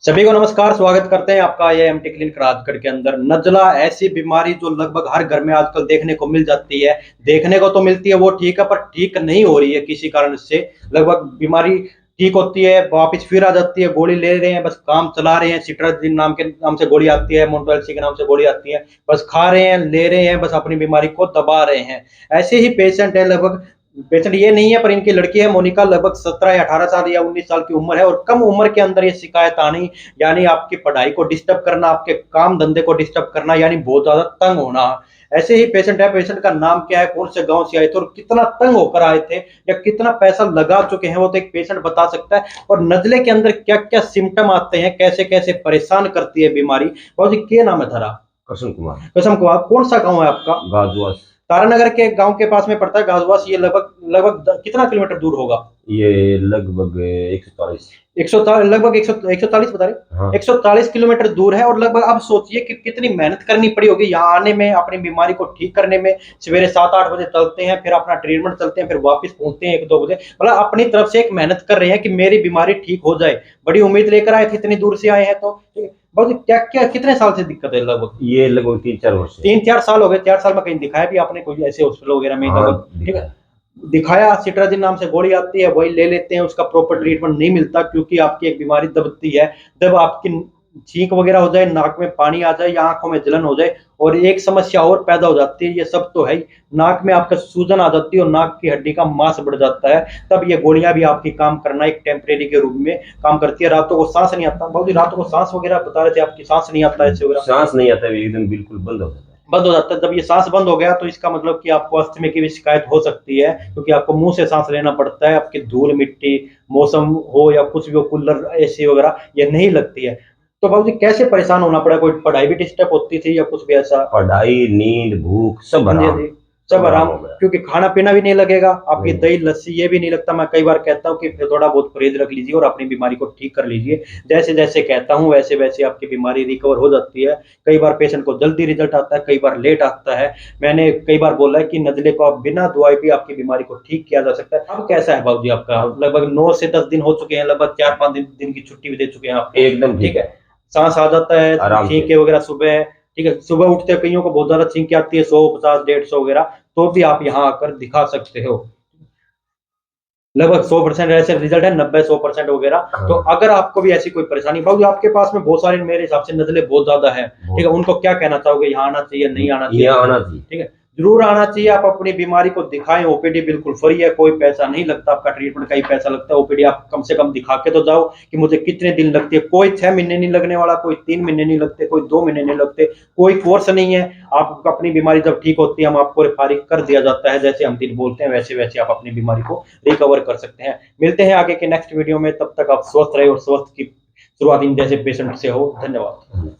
सभी को नमस्कार। स्वागत करते हैं आपका ये एमटी क्लिनिक राजगढ़ के अंदर। नज़ला ऐसी बीमारी जो लगभग हर घर में आजकल देखने को मिल जाती है। देखने को तो मिलती है वो ठीक है, पर ठीक नहीं हो रही है किसी कारण से। लगभग बीमारी ठीक होती है, वापिस फिर आ जाती है। गोली ले रहे हैं, बस काम चला रहे हैं। सिट्राजिन नाम के नाम से गोली आती है, मोन्टालिसी के नाम से गोली आती है, बस खा रहे हैं, ले रहे हैं, बस अपनी बीमारी को दबा रहे हैं। ऐसे ही पेशेंट है लगभग। पेशेंट ये नहीं है, पर इनकी लड़की है मोनिका, लगभग 17 या 18 साल या 19 साल की उम्र है, और कम उम्र के अंदर ये शिकायत आनी, यानी आपकी पढ़ाई को डिस्टर्ब करना, आपके काम धंधे को डिस्टर्ब करना, यानी बहुत ज्यादा तंग होना। ऐसे ही पेशेंट है। पेशेंट का नाम क्या है, कौन से गांव से आए थे और कितना तंग होकर आए थे या कितना पैसा लगा चुके हैं, वो तो एक पेशेंट बता सकता है। और नजले के अंदर क्या क्या सिम्टम आते हैं, कैसे कैसे परेशान करती है बीमारी। बहुत क्या नाम है थारा? कसम कुमार। कसम कुमार। कौन सा गाँव है आपका? गाजवास। तारानगर के गांव के पास में पड़ता है गाजवास। ये लगभग लगभग कितना किलोमीटर दूर होगा? ये लगभग 140। 140, लगभग 140 बता रहे। हाँ। 140 किलोमीटर दूर है। और लगभग अब सोचिए कि कितनी मेहनत करनी पड़ी होगी यहाँ आने में, अपनी बीमारी को ठीक करने में। सवेरे 7-8 बजे चलते हैं, फिर अपना ट्रीटमेंट चलते हैं, फिर वापस पहुंचते हैं 1-2 बजे। मतलब अपनी तरफ से एक मेहनत कर रहे हैं कि मेरी बीमारी ठीक हो जाए। बड़ी उम्मीद लेकर आए थे, इतनी दूर से आए हैं तो बहुत क्या क्या कितने साल से दिक्कत है? लगभग ये लगभग 3-4 वर्ष। 3-4 साल हो गए। 4 साल में कहीं दिखाया भी आपने कोई ऐसे हॉस्पिटल वगैरह में? हाँ, ठीक है, दिखाया। सिट्राजिन नाम से गोली आती है, वही ले लेते हैं, उसका प्रॉपर ट्रीटमेंट नहीं मिलता, क्योंकि आपकी एक बीमारी दबती है। जब आपकी छींक वगैरह हो जाए, नाक में पानी आ जाए या आंखों में जलन हो जाए, और एक समस्या और पैदा हो जाती है, ये सब तो है ही, नाक में आपका सूजन आ जाती है और नाक की हड्डी का मांस बढ़ जाता है। तब ये गोलियां भी आपकी काम करना एक टेम्परेरी के रूप में काम करती है। रातों को सांस नहीं आता। बहुत ही रातों को सांस वगैरह बता रहे थे, आपकी सांस नहीं आता ऐसे वगैरह? सांस नहीं आता, एकदम बिल्कुल बंद हो जाता है। बंद हो जाता है। जब ये सांस बंद हो गया तो इसका मतलब कि आपको अस्थमा की भी शिकायत हो सकती है, क्योंकि आपको मुंह से सांस लेना पड़ता है। आपकी धूल मिट्टी मौसम हो या कुछ भी हो, कूलर एसी वगैरह, ये नहीं लगती है। तो बाबू जी कैसे परेशान होना पड़ा? कोई पढ़ाई भी डिस्टर्ब होती थी या कुछ भी ऐसा? पढ़ाई, नींद, भूख सब हाँ जी, हाँ आराम। जी, सब आराम। हो गया। क्योंकि खाना पीना भी नहीं लगेगा, आपकी नहीं। दही लस्सी ये भी नहीं लगता। मैं कई बार कहता हूँ कि थोड़ा बहुत परहेज रख लीजिए और अपनी बीमारी को ठीक कर लीजिए। जैसे जैसे कहता हूँ वैसे वैसे आपकी बीमारी रिकवर हो जाती है। कई बार पेशेंट को जल्दी रिजल्ट आता है, कई बार लेट आता है। मैंने कई बार बोला है कि नजले को आप बिना दवाई भी आपकी बीमारी को ठीक किया जा सकता है। अब कैसा है बाबू जी आपका? लगभग 9 से 10 दिन हो चुके हैं, लगभग 4-5 दिन की छुट्टी भी दे चुके हैं आप? एकदम ठीक है। सांस आ जाता है, आराम से। छींके वगैरह सुबह? ठीक है, सुबह उठते कईयों को बहुत ज्यादा छींके आती है, 100, 50, 150 वगैरह, तो भी आप यहाँ आकर दिखा सकते हो। लगभग 100% ऐसे रिजल्ट है, 90-100% वगैरह। हाँ। तो अगर आपको भी ऐसी कोई परेशानी, बाबू आपके पास में बहुत सारे, मेरे हिसाब से नजले बहुत ज्यादा है, ठीक है, उनको क्या कहना चाहोगे? यहाँ आना चाहिए, नहीं आना चाहिए? यहाँ आना चाहिए। ठीक है, जरूर आना चाहिए। आप अपनी बीमारी को दिखाएं। ओपीडी बिल्कुल फ्री है, कोई पैसा नहीं लगता। आपका ट्रीटमेंट का ही पैसा लगता है। ओपीडी आप कम से कम दिखा के तो जाओ कि मुझे कितने दिन लगते हैं। कोई 6 महीने नहीं लगने वाला, कोई 3 महीने नहीं लगते, कोई 2 महीने नहीं लगते। कोई कोर्स नहीं है। आप अपनी बीमारी जब ठीक होती है, हम आपको रिफारिंग कर दिया जाता है। जैसे हम दिन बोलते हैं वैसे वैसे आप अपनी बीमारी को रिकवर कर सकते हैं। मिलते हैं आगे के नेक्स्ट वीडियो में। तब तक आप स्वस्थ रहे और स्वस्थ की शुरुआत इन जैसे पेशेंट से हो। धन्यवाद।